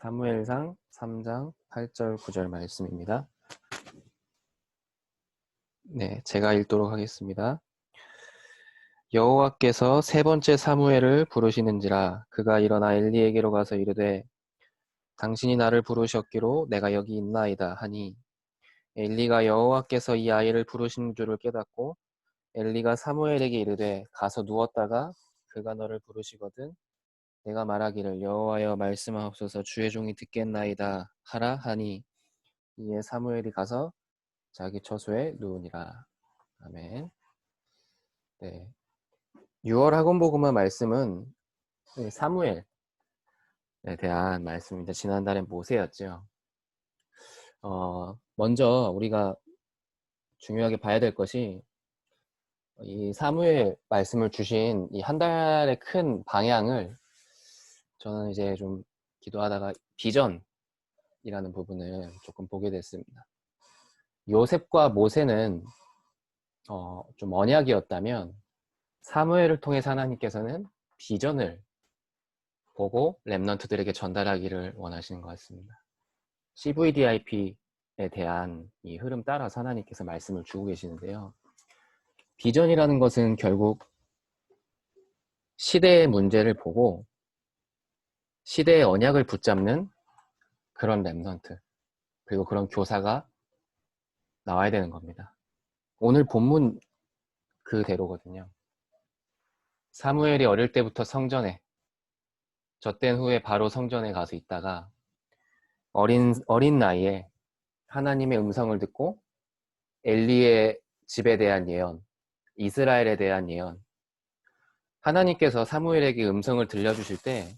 사무엘상 3장 8절 9절 말씀입니다. 네, 제가 읽도록 하겠습니다. 여호와께서 세 번째 사무엘을 부르시는지라 그가 일어나 엘리에게로 가서 이르되 당신이 나를 부르셨기로 내가 여기 있나이다 하니 엘리가 여호와께서 이 아이를 부르신 줄을 깨닫고 엘리가 사무엘에게 이르되 가서 누웠다가 그가 너를 부르시거든 내가 말하기를 여호와여 말씀하옵소서 주의 종이 듣겠나이다 하라 하니 이에 사무엘이 가서 자기 처소에 누우니라. 아멘. 네. 6월 학원복음화 말씀은 사무엘에 대한 말씀입니다. 지난달엔 모세였죠. 먼저 우리가 중요하게 봐야 될 것이 이 사무엘 말씀을 주신 이 한 달의 큰 방향을 저는 이제 좀 기도하다가 비전이라는 부분을 조금 보게 됐습니다. 요셉과 모세는 좀 언약이었다면 사무엘을 통해서 하나님께서는 비전을 보고 렘넌트들에게 전달하기를 원하시는 것 같습니다. CVDIP에 대한 이 흐름 따라서 하나님께서 말씀을 주고 계시는데요. 비전이라는 것은 결국 시대의 문제를 보고 시대의 언약을 붙잡는 그런 렘넌트 그리고 그런 교사가 나와야 되는 겁니다. 오늘 본문 그대로거든요. 사무엘이 어릴 때부터 성전에 젖된 후에 바로 성전에 가서 있다가 어린 나이에 하나님의 음성을 듣고 엘리의 집에 대한 예언, 이스라엘에 대한 예언, 하나님께서 사무엘에게 음성을 들려주실 때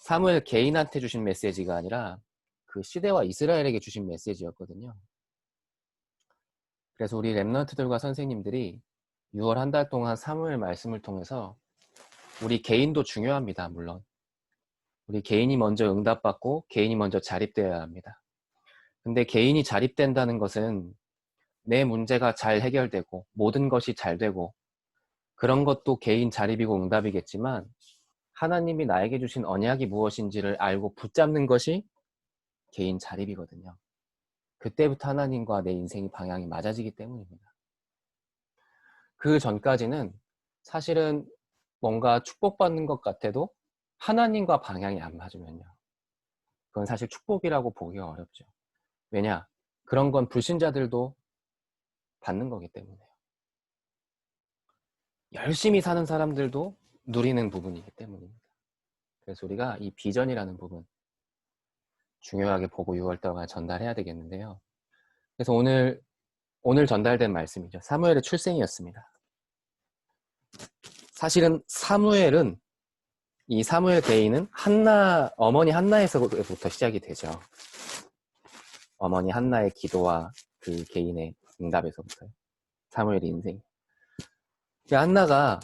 사무엘 개인한테 주신 메시지가 아니라 그 시대와 이스라엘에게 주신 메시지였거든요. 그래서 우리 렘넌트들과 선생님들이 6월 한 달 동안 사무엘 말씀을 통해서 우리 개인도 중요합니다. 물론 우리 개인이 먼저 응답받고 개인이 먼저 자립되어야 합니다. 근데 개인이 자립된다는 것은 내 문제가 잘 해결되고 모든 것이 잘 되고 그런 것도 개인 자립이고 응답이겠지만 하나님이 나에게 주신 언약이 무엇인지를 알고 붙잡는 것이 개인 자립이거든요. 그때부터 하나님과 내 인생의 방향이 맞아지기 때문입니다. 그 전까지는 사실은 뭔가 축복받는 것 같아도 하나님과 방향이 안 맞으면요. 그건 사실 축복이라고 보기가 어렵죠. 왜냐? 그런 건 불신자들도 받는 거기 때문에요. 열심히 사는 사람들도 누리는 부분이기 때문입니다. 그래서 우리가 이 비전이라는 부분 중요하게 보고 6월 동안 전달해야 되겠는데요. 그래서 오늘 전달된 말씀이죠. 사무엘의 출생이었습니다. 사실은 사무엘은 이 사무엘 개인은 어머니 한나에서부터 시작이 되죠. 어머니 한나의 기도와 그 개인의 응답에서부터요. 사무엘의 인생. 한나가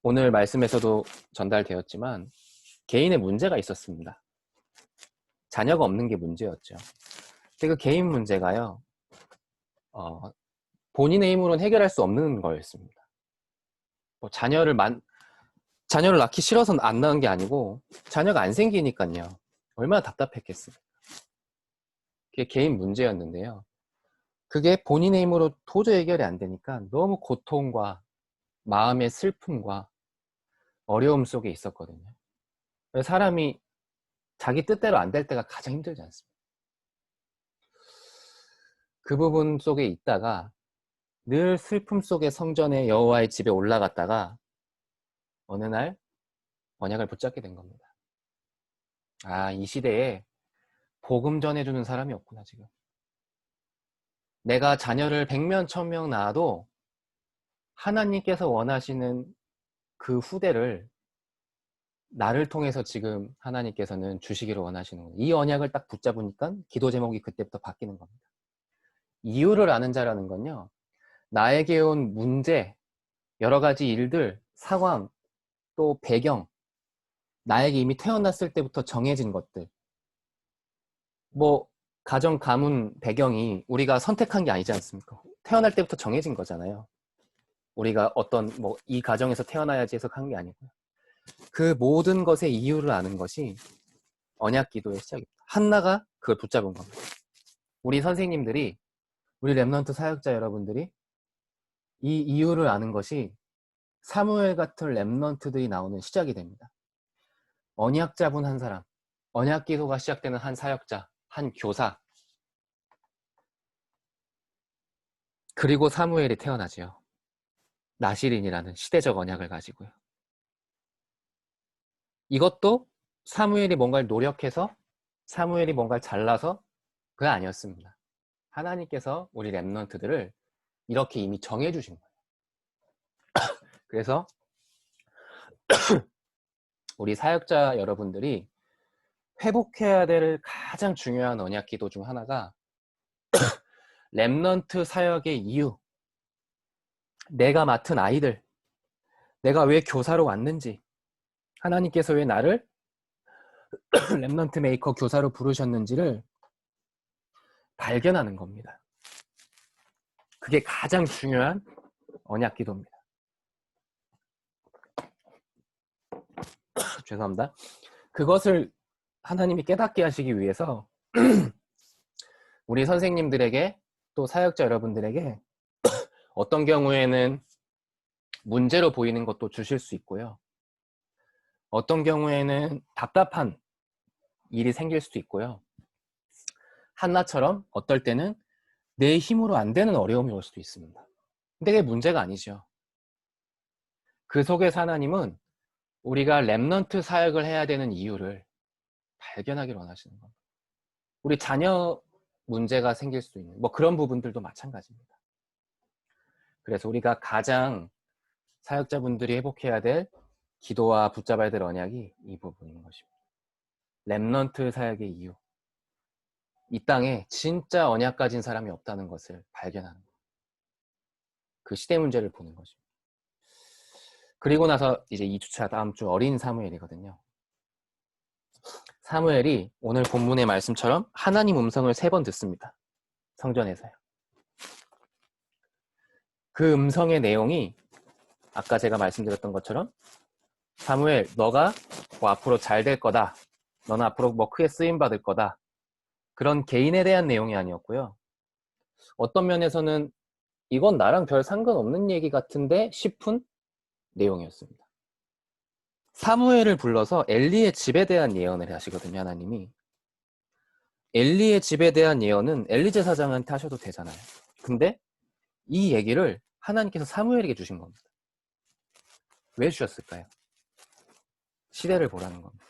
오늘 말씀에서도 전달되었지만 개인의 문제가 있었습니다. 자녀가 없는 게 문제였죠. 근데 그 개인 문제가요. 본인의 힘으로는 해결할 수 없는 거였습니다. 뭐 자녀를 낳기 싫어서 안 낳은 게 아니고 자녀가 안 생기니까요. 얼마나 답답했겠어요. 그게 개인 문제였는데요. 그게 본인의 힘으로 도저히 해결이 안 되니까 너무 고통과 마음의 슬픔과 어려움 속에 있었거든요. 사람이 자기 뜻대로 안 될 때가 가장 힘들지 않습니까? 그 부분 속에 있다가 늘 슬픔 속에 성전에 여호와의 집에 올라갔다가 어느 날 언약을 붙잡게 된 겁니다. 이 시대에 복음 전해주는 사람이 없구나 지금. 내가 자녀를 100명 1000명 낳아도 하나님께서 원하시는 그 후대를 나를 통해서 지금 하나님께서는 주시기를 원하시는 거예요. 이 언약을 딱 붙잡으니까 기도 제목이 그때부터 바뀌는 겁니다. 이유를 아는 자라는 건요. 나에게 온 문제, 여러 가지 일들, 상황, 또 배경, 나에게 이미 태어났을 때부터 정해진 것들. 뭐 가정, 가문, 배경이 우리가 선택한 게 아니지 않습니까? 태어날 때부터 정해진 거잖아요. 우리가 이 가정에서 태어나야지 해서 한 게 아니고요. 그 모든 것의 이유를 아는 것이 언약 기도의 시작입니다. 한나가 그걸 붙잡은 겁니다. 우리 선생님들이, 우리 렘넌트 사역자 여러분들이 이 이유를 아는 것이 사무엘 같은 렘넌트들이 나오는 시작이 됩니다. 언약자분 한 사람, 언약 기도가 시작되는 한 사역자, 한 교사, 그리고 사무엘이 태어나지요. 나시린이라는 시대적 언약을 가지고요. 이것도 사무엘이 뭔가를 노력해서, 사무엘이 뭔가를 잘라서 그게 아니었습니다. 하나님께서 우리 렘넌트들을 이렇게 이미 정해주신 거예요. 그래서 우리 사역자 여러분들이 회복해야 될 가장 중요한 언약 기도 중 하나가 렘넌트 사역의 이유, 내가 맡은 아이들, 내가 왜 교사로 왔는지, 하나님께서 왜 나를 렘넌트 메이커 교사로 부르셨는지를 발견하는 겁니다. 그게 가장 중요한 언약 기도입니다. 죄송합니다. 그것을 하나님이 깨닫게 하시기 위해서 우리 선생님들에게 또 사역자 여러분들에게 어떤 경우에는 문제로 보이는 것도 주실 수 있고요. 어떤 경우에는 답답한 일이 생길 수도 있고요. 한나처럼 어떨 때는 내 힘으로 안 되는 어려움이 올 수도 있습니다. 근데 그게 문제가 아니죠. 그 속에서 하나님은 우리가 렘넌트 사역을 해야 되는 이유를 발견하기를 원하시는 겁니다. 우리 자녀 문제가 생길 수 있는 뭐 그런 부분들도 마찬가지입니다. 그래서 우리가 가장 사역자분들이 회복해야 될 기도와 붙잡아야 될 언약이 이 부분인 것입니다. 렘넌트 사역의 이유. 이 땅에 진짜 언약 가진 사람이 없다는 것을 발견하는 거예요. 그 시대 문제를 보는 것입니다. 그리고 나서 이제 2주차 다음 주 어린 사무엘이거든요. 사무엘이 오늘 본문의 말씀처럼 하나님 음성을 3번 듣습니다. 성전에서요. 그 음성의 내용이 아까 제가 말씀드렸던 것처럼 사무엘, 너가 뭐 앞으로 잘 될 거다. 너는 앞으로 뭐 크게 쓰임받을 거다. 그런 개인에 대한 내용이 아니었고요. 어떤 면에서는 이건 나랑 별 상관없는 얘기 같은데 싶은 내용이었습니다. 사무엘을 불러서 엘리의 집에 대한 예언을 하시거든요, 하나님이. 엘리의 집에 대한 예언은 엘리 제사장한테 하셔도 되잖아요. 근데 이 얘기를 하나님께서 사무엘에게 주신 겁니다. 왜 주셨을까요? 시대를 보라는 겁니다.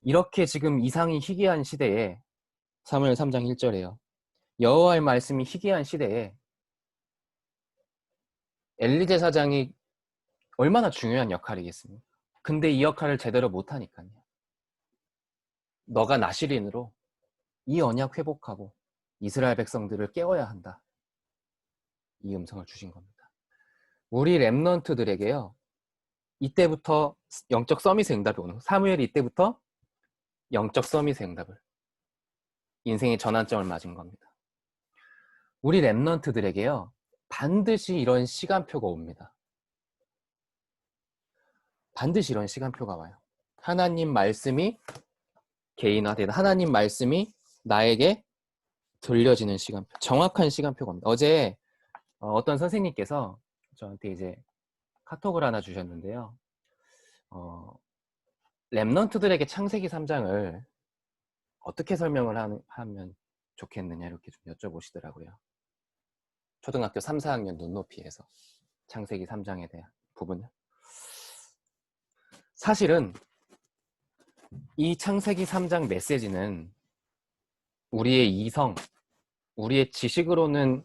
이렇게 지금 이상이 희귀한 시대에 사무엘 3장 1절에요. 여호와의 말씀이 희귀한 시대에 엘리 제사장이 얼마나 중요한 역할이겠습니까? 근데 이 역할을 제대로 못하니까요. 너가 나시린으로 이 언약 회복하고 이스라엘 백성들을 깨워야 한다. 이 음성을 주신 겁니다. 우리 렘넌트들에게요. 이때부터 영적 서밋의 응답이 오는 거예요. 사무엘이 이때부터 영적 서밋의 응답을 인생의 전환점을 맞은 겁니다. 우리 렘넌트들에게요. 반드시 이런 시간표가 옵니다. 반드시 이런 시간표가 와요. 하나님 말씀이 개인화되는 하나님 말씀이 나에게 들려지는 시간표, 정확한 시간표가 옵니다. 어제 어떤 선생님께서 저한테 이제 카톡을 하나 주셨는데요. 렘넌트들에게 창세기 3장을 어떻게 설명을 하면 좋겠느냐 이렇게 좀 여쭤보시더라고요. 초등학교 3, 4학년 눈높이에서 창세기 3장에 대한 부분을. 사실은 이 창세기 3장 메시지는 우리의 이성, 우리의 지식으로는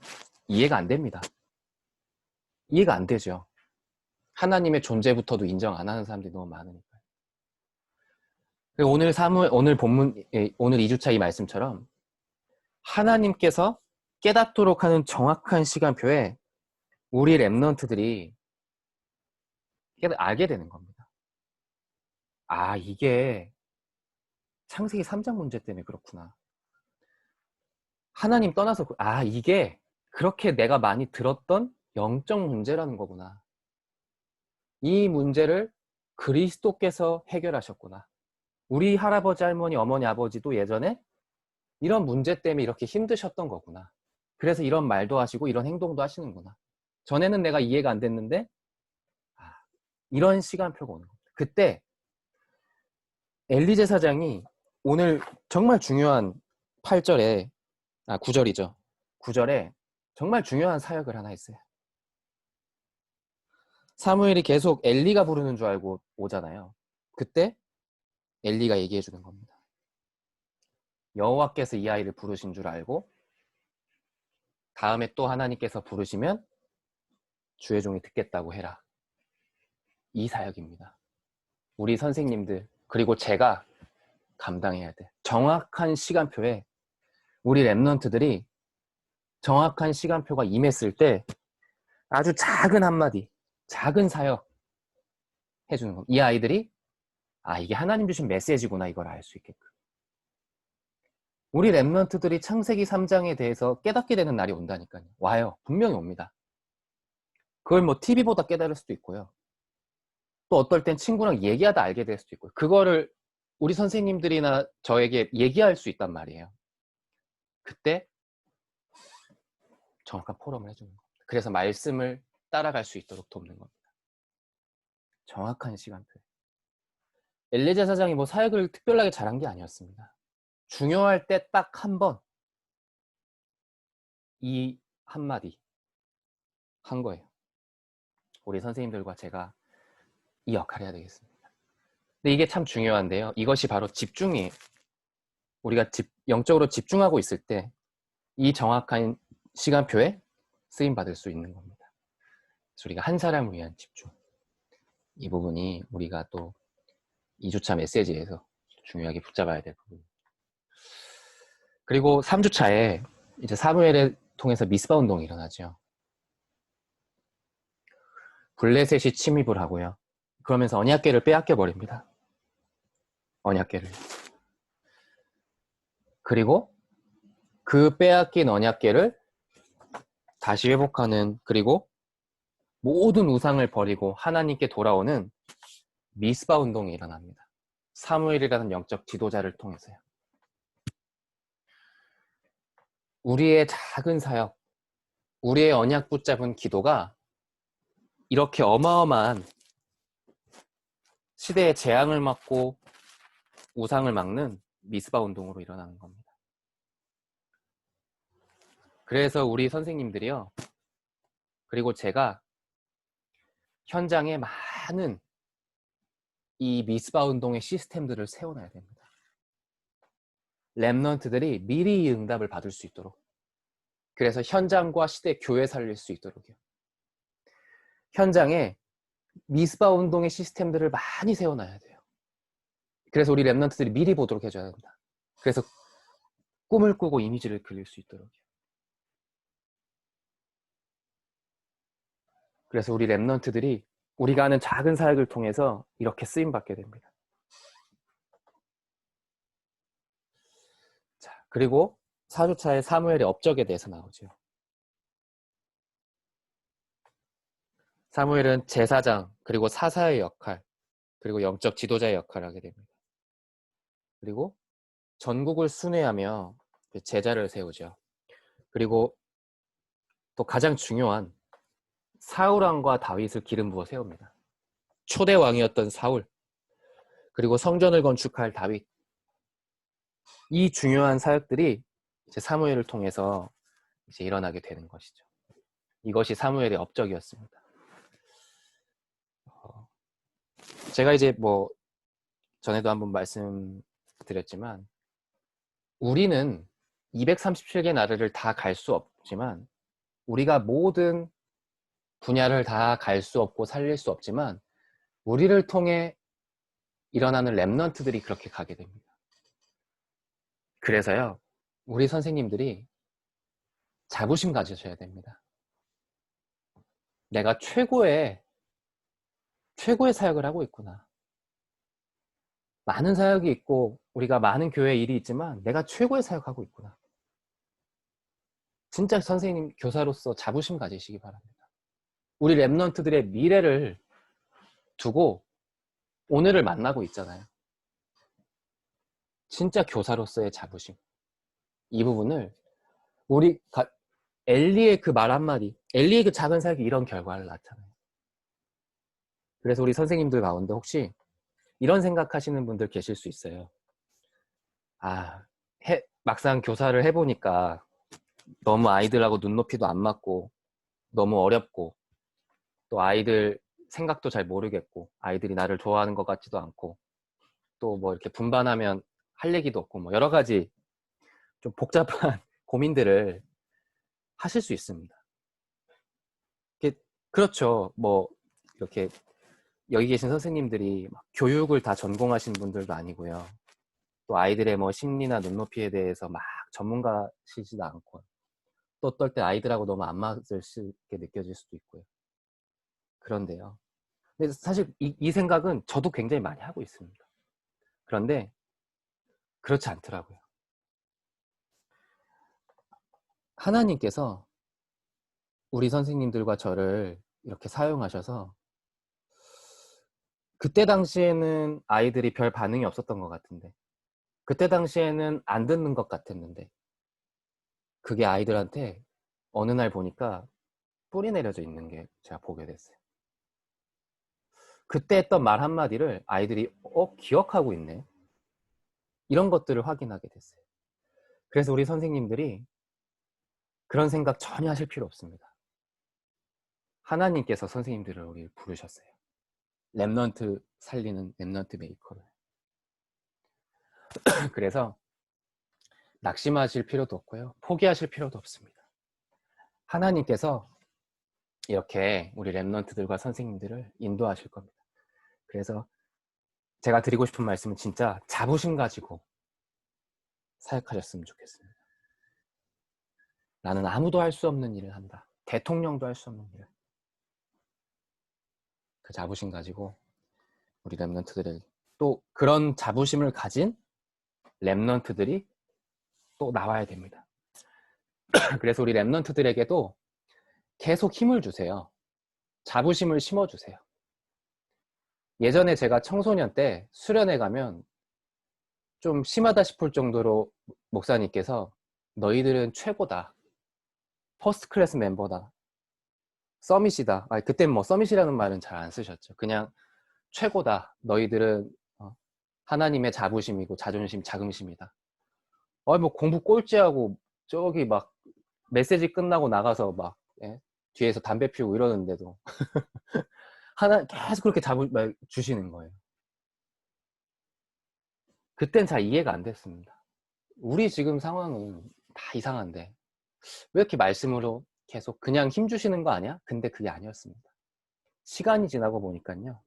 이해가 안 됩니다. 이해가 안 되죠. 하나님의 존재부터도 인정 안 하는 사람들이 너무 많으니까요. 오늘 본문, 오늘 2주차 이 말씀처럼 하나님께서 깨닫도록 하는 정확한 시간표에 우리 렘넌트들이 알게 되는 겁니다. 아, 이게 창세기 3장 문제 때문에 그렇구나. 하나님 떠나서 이게 그렇게 내가 많이 들었던 영적 문제라는 거구나. 이 문제를 그리스도께서 해결하셨구나. 우리 할아버지, 할머니, 어머니, 아버지도 예전에 이런 문제 때문에 이렇게 힘드셨던 거구나. 그래서 이런 말도 하시고 이런 행동도 하시는구나. 전에는 내가 이해가 안 됐는데 이런 시간표가 오는 겁니다. 그때 엘리 제사장이 오늘 정말 중요한 8절에 9절이죠. 9절에 정말 중요한 사역을 하나 했어요. 사무엘이 계속 엘리가 부르는 줄 알고 오잖아요. 그때 엘리가 얘기해 주는 겁니다. 여호와께서 이 아이를 부르신 줄 알고 다음에 또 하나님께서 부르시면 주의 종이 듣겠다고 해라. 이 사역입니다. 우리 선생님들 그리고 제가 감당해야 돼. 정확한 시간표에 우리 랩런트들이 정확한 시간표가 임했을 때 아주 작은 한마디, 작은 사역 해주는 겁니다. 이 아이들이 이게 하나님 주신 메시지구나 이걸 알 수 있게끔. 우리 랩런트들이 창세기 3장에 대해서 깨닫게 되는 날이 온다니까요. 와요. 분명히 옵니다. 그걸 뭐 TV보다 깨달을 수도 있고요. 또 어떨 땐 친구랑 얘기하다 알게 될 수도 있고요. 그거를 우리 선생님들이나 저에게 얘기할 수 있단 말이에요. 그때 정확한 포럼을 해주는 겁니다. 그래서 말씀을 따라갈 수 있도록 돕는 겁니다. 정확한 시간표. 엘리제 사장이 뭐 사역을 특별하게 잘한 게 아니었습니다. 중요할 때 딱 한 번 이 한마디 한 거예요. 우리 선생님들과 제가 이 역할을 해야 되겠습니다. 근데 이게 참 중요한데요. 이것이 바로 집중이에요. 우리가 영적으로 집중하고 있을 때 이 정확한 시간표에 쓰임받을 수 있는 겁니다. 그래서 우리가 한 사람을 위한 집중. 이 부분이 우리가 또 2주차 메시지에서 중요하게 붙잡아야 될 부분. 그리고 3주차에 이제 사무엘을 통해서 미스바 운동이 일어나죠. 블레셋이 침입을 하고요. 그러면서 언약궤를 빼앗겨 버립니다. 언약궤를. 그리고 그 빼앗긴 언약궤를 다시 회복하는, 그리고 모든 우상을 버리고 하나님께 돌아오는 미스바 운동이 일어납니다. 사무엘이라는 영적 지도자를 통해서요. 우리의 작은 사역, 우리의 언약 붙잡은 기도가 이렇게 어마어마한 시대의 재앙을 막고 우상을 막는 미스바 운동으로 일어나는 겁니다. 그래서 우리 선생님들이요, 그리고 제가 현장에 많은 이 미스바 운동의 시스템들을 세워놔야 됩니다. 랩런트들이 미리 이 응답을 받을 수 있도록. 그래서 현장과 시대, 교회 살릴 수 있도록요. 현장에 미스바 운동의 시스템들을 많이 세워놔야 돼요. 그래서 우리 랩런트들이 미리 보도록 해줘야 된다. 그래서 꿈을 꾸고 이미지를 그릴 수 있도록요. 그래서 우리 랩런트들이 우리가 하는 작은 사역을 통해서 이렇게 쓰임받게 됩니다. 자, 그리고 4주차에 사무엘의 업적에 대해서 나오죠. 사무엘은 제사장, 그리고 사사의 역할, 그리고 영적 지도자의 역할을 하게 됩니다. 그리고 전국을 순회하며 제자를 세우죠. 그리고 또 가장 중요한 사울 왕과 다윗을 기름 부어 세웁니다. 초대 왕이었던 사울, 그리고 성전을 건축할 다윗. 이 중요한 사역들이 이제 사무엘을 통해서 이제 일어나게 되는 것이죠. 이것이 사무엘의 업적이었습니다. 제가 이제 뭐 전에도 한번 말씀드렸지만 우리는 237개 나라를 다 갈 수 없지만, 우리가 모든 분야를 다 갈 수 없고 살릴 수 없지만 우리를 통해 일어나는 랩런트들이 그렇게 가게 됩니다. 그래서요, 우리 선생님들이 자부심 가지셔야 됩니다. 내가 최고의 사역을 하고 있구나. 많은 사역이 있고 우리가 많은 교회 일이 있지만 내가 최고의 사역하고 있구나. 진짜 선생님, 교사로서 자부심 가지시기 바랍니다. 우리 랩런트들의 미래를 두고 오늘을 만나고 있잖아요. 진짜 교사로서의 자부심, 이 부분을 우리 엘리의 그 말 한마디, 엘리의 그 작은 사역이 이런 결과를 낳잖아요. 그래서 우리 선생님들 가운데 혹시 이런 생각하시는 분들 계실 수 있어요. 아, 막상 교사를 해보니까 너무 아이들하고 눈높이도 안 맞고 너무 어렵고 또 아이들 생각도 잘 모르겠고 아이들이 나를 좋아하는 것 같지도 않고 또 뭐 이렇게 분반하면 할 얘기도 없고 뭐 여러 가지 좀 복잡한 고민들을 하실 수 있습니다. 그렇죠. 뭐 이렇게 여기 계신 선생님들이 막 교육을 다 전공하신 분들도 아니고요. 또 아이들의 뭐 심리나 눈높이에 대해서 막 전문가시지도 않고 또 어떨 때 아이들하고 너무 안 맞을 수 있게 느껴질 수도 있고요. 그런데요. 근데 사실 이 생각은 저도 굉장히 많이 하고 있습니다. 그런데 그렇지 않더라고요. 하나님께서 우리 선생님들과 저를 이렇게 사용하셔서 그때 당시에는 아이들이 별 반응이 없었던 것 같은데 그때 당시에는 안 듣는 것 같았는데 그게 아이들한테 어느 날 보니까 뿌리 내려져 있는 게 제가 보게 됐어요. 그때 했던 말 한마디를 아이들이 기억하고 있네. 이런 것들을 확인하게 됐어요. 그래서 우리 선생님들이 그런 생각 전혀 하실 필요 없습니다. 하나님께서 선생님들을 우리 부르셨어요. 랩넌트 살리는 랩넌트 메이커를. 그래서 낙심하실 필요도 없고요. 포기하실 필요도 없습니다. 하나님께서 이렇게 우리 랩넌트들과 선생님들을 인도하실 겁니다. 그래서 제가 드리고 싶은 말씀은 진짜 자부심 가지고 사역하셨으면 좋겠습니다. 나는 아무도 할 수 없는 일을 한다. 대통령도 할 수 없는 일을. 그 자부심 가지고 우리 랩넌트들에게 또 그런 자부심을 가진 랩넌트들이 또 나와야 됩니다. 그래서 우리 랩넌트들에게도 계속 힘을 주세요. 자부심을 심어주세요. 예전에 제가 청소년 때 수련회 가면 좀 심하다 싶을 정도로 목사님께서 너희들은 최고다. 퍼스트 클래스 멤버다. 서밋이다. 그땐 뭐 서밋이라는 말은 잘 안 쓰셨죠. 그냥 최고다. 너희들은 하나님의 자부심이고 자존심, 자긍심이다. 뭐 공부 꼴찌하고 저기 막 메시지 끝나고 나가서 막 뒤에서 담배 피우고 이러는데도 계속 그렇게 주시는 거예요. 그땐 잘 이해가 안 됐습니다. 우리 지금 상황은 다 이상한데 왜 이렇게 말씀으로 계속 그냥 힘 주시는 거 아니야? 근데 그게 아니었습니다. 시간이 지나고 보니까요.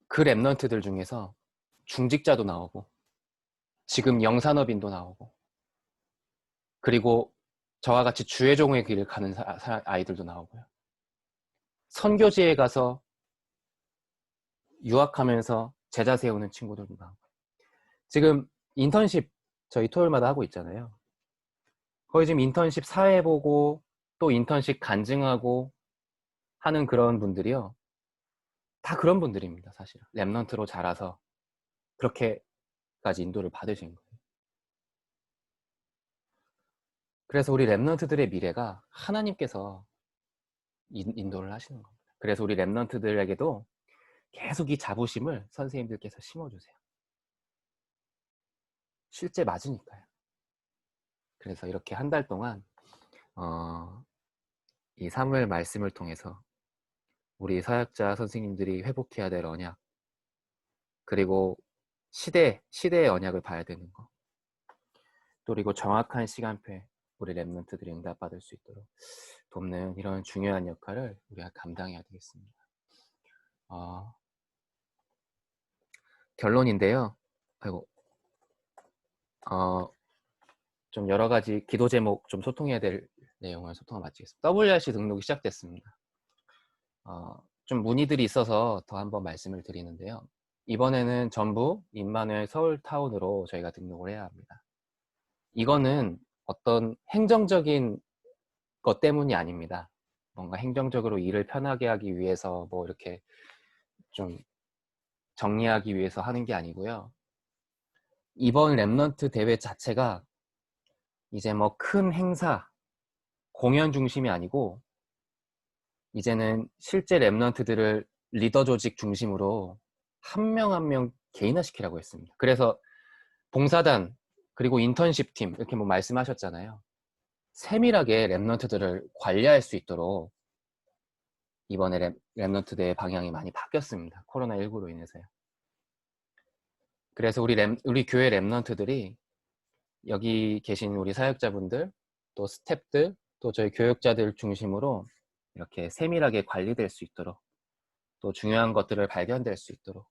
그 랩넌트들 중에서 중직자도 나오고 지금 영산업인도 나오고 그리고 저와 같이 주의종의 길을 가는 아이들도 나오고요. 선교지에 가서 유학하면서 제자 세우는 친구들도 나오고 지금 인턴십 저희 토요일마다 하고 있잖아요. 거의 지금 인턴십 사회 보고 또 인턴십 간증하고 하는 그런 분들이요. 다 그런 분들입니다. 사실 랩넌트로 자라서 그렇게까지 인도를 받으신 거예요. 그래서 우리 랩넌트들의 미래가 하나님께서 인도를 하시는 겁니다. 그래서 우리 랩넌트들에게도 계속 이 자부심을 선생님들께서 심어주세요. 실제 맞으니까요. 그래서 이렇게 한 달 동안 이 사무엘 말씀을 통해서 우리 사역자 선생님들이 회복해야 될 언약 그리고 시대의 언약을 봐야 되는 거 또 그리고 정확한 시간표에 우리 랩넌트들이 응답받을 수 있도록 돕는 이런 중요한 역할을 우리가 감당해야 되겠습니다. 결론인데요. 좀 여러 가지 기도 제목 좀 소통해야 될 내용을 소통을 마치겠습니다. WRC 등록이 시작됐습니다. 좀 문의들이 있어서 더 한번 말씀을 드리는데요. 이번에는 전부 임마누엘 서울타운으로 저희가 등록을 해야 합니다. 이거는 어떤 행정적인 것 때문이 아닙니다. 뭔가 행정적으로 일을 편하게 하기 위해서 뭐 이렇게 좀 정리하기 위해서 하는 게 아니고요. 이번 랩넌트 대회 자체가 이제 뭐 큰 행사, 공연 중심이 아니고 이제는 실제 랩넌트들을 리더 조직 중심으로 한 명 한 명 개인화시키라고 했습니다. 그래서 봉사단 그리고 인턴십 팀 이렇게 뭐 말씀하셨잖아요. 세밀하게 랩넌트들을 관리할 수 있도록 이번에 랩넌트 대회 방향이 많이 바뀌었습니다. 코로나19로 인해서요. 그래서 우리 교회 랩넌트들이 여기 계신 우리 사역자분들, 또 스태프들, 또 저희 교육자들 중심으로 이렇게 세밀하게 관리될 수 있도록 또 중요한 것들을 발견될 수 있도록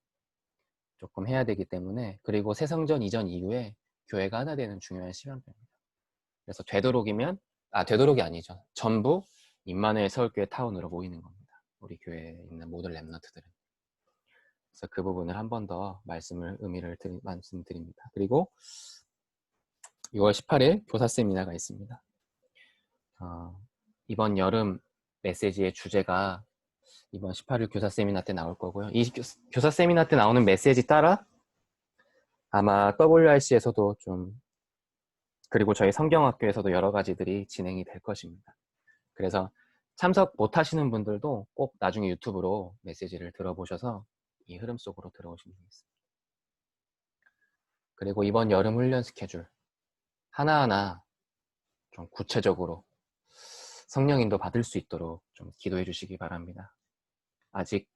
조금 해야 되기 때문에 그리고 새성전 이전 이후에 교회가 하나 되는 중요한 시간표입니다. 그래서 되도록이 아니죠. 전부 임마누엘 서울교회 타운으로 모이는 겁니다. 우리 교회에 있는 모든 랩넌트들은. 그래서 그 부분을 한 번 더 말씀드립니다. 그리고 6월 18일 교사 세미나가 있습니다. 이번 여름 메시지의 주제가 이번 18일 교사 세미나 때 나올 거고요. 이 교사 세미나 때 나오는 메시지 따라 아마 WRC에서도 좀 그리고 저희 성경학교에서도 여러 가지들이 진행이 될 것입니다. 그래서 참석 못 하시는 분들도 꼭 나중에 유튜브로 메시지를 들어보셔서 이 흐름 속으로 들어오시면 되겠습니다. 그리고 이번 여름 훈련 스케줄 하나하나 좀 구체적으로 성령 인도 받을 수 있도록 좀 기도해 주시기 바랍니다. 아직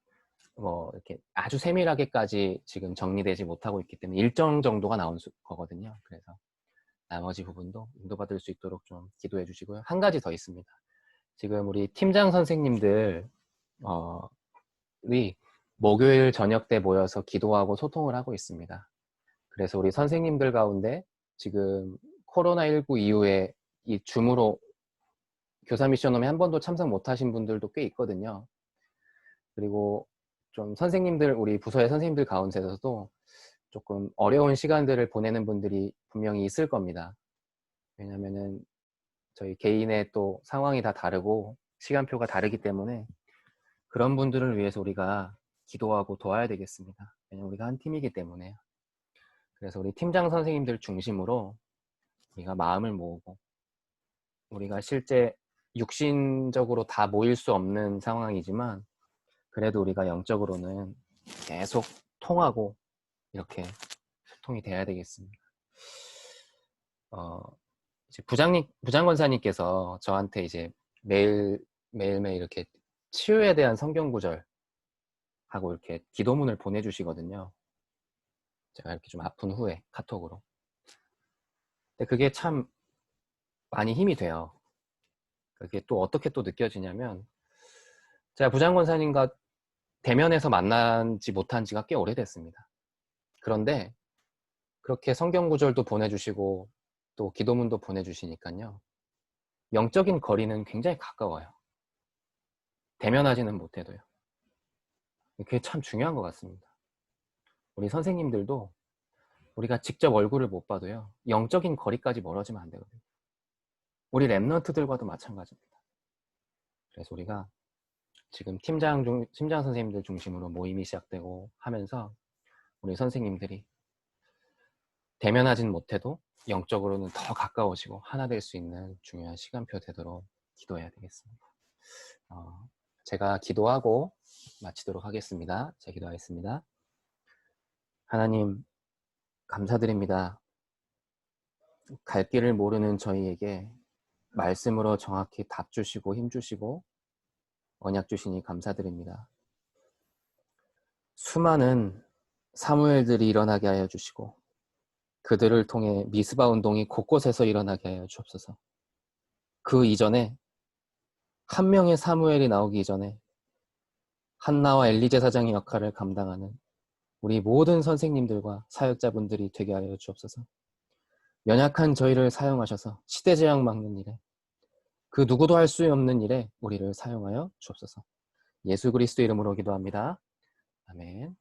뭐 이렇게 아주 세밀하게까지 지금 정리되지 못하고 있기 때문에 일정 정도가 나온 거거든요. 그래서 나머지 부분도 인도받을 수 있도록 좀 기도해 주시고요. 한 가지 더 있습니다. 지금 우리 팀장 선생님들 우리 목요일 저녁 때 모여서 기도하고 소통을 하고 있습니다. 그래서 우리 선생님들 가운데 지금 코로나19 이후에 이 줌으로 교사 미션홈에 한 번도 참석 못하신 분들도 꽤 있거든요. 그리고 좀 선생님들, 우리 부서의 선생님들 가운데서도 조금 어려운 시간들을 보내는 분들이 분명히 있을 겁니다. 왜냐면은 저희 개인의 또 상황이 다 다르고 시간표가 다르기 때문에 그런 분들을 위해서 우리가 기도하고 도와야 되겠습니다. 왜냐면 우리가 한 팀이기 때문에요. 그래서 우리 팀장 선생님들 중심으로 우리가 마음을 모으고 우리가 실제 육신적으로 다 모일 수 없는 상황이지만 그래도 우리가 영적으로는 계속 통하고 이렇게 소통이 돼야 되겠습니다. 이제 부장권사님께서 저한테 이제 매일매일 이렇게 치유에 대한 성경 구절 하고 이렇게 기도문을 보내주시거든요. 제가 이렇게 좀 아픈 후에 카톡으로. 근데 그게 참 많이 힘이 돼요. 그게 또 어떻게 또 느껴지냐면 제가 부장권사님과 대면에서 만나지 못한 지가 꽤 오래됐습니다. 그런데 그렇게 성경 구절도 보내주시고 또 기도문도 보내주시니까요. 영적인 거리는 굉장히 가까워요. 대면하지는 못해도요. 그게 참 중요한 것 같습니다. 우리 선생님들도 우리가 직접 얼굴을 못 봐도요. 영적인 거리까지 멀어지면 안 되거든요. 우리 랩넌트들과도 마찬가지입니다. 그래서 우리가 지금 팀장 선생님들 중심으로 모임이 시작되고 하면서 우리 선생님들이 대면하진 못해도 영적으로는 더 가까워지고 하나 될 수 있는 중요한 시간표 되도록 기도해야 되겠습니다. 제가 기도하고 마치도록 하겠습니다. 제가 기도하겠습니다. 하나님 감사드립니다. 갈 길을 모르는 저희에게 말씀으로 정확히 답 주시고 힘 주시고 언약 주시니 감사드립니다. 수많은 사무엘들이 일어나게 하여 주시고 그들을 통해 미스바 운동이 곳곳에서 일어나게 하여 주옵소서. 그 이전에 한 명의 사무엘이 나오기 이전에 한나와 엘리 제사장의 역할을 감당하는 우리 모든 선생님들과 사역자분들이 되게 하여 주옵소서. 연약한 저희를 사용하셔서 시대재앙 막는 일에 그 누구도 할 수 없는 일에 우리를 사용하여 주옵소서. 예수 그리스도 이름으로 기도합니다. 아멘.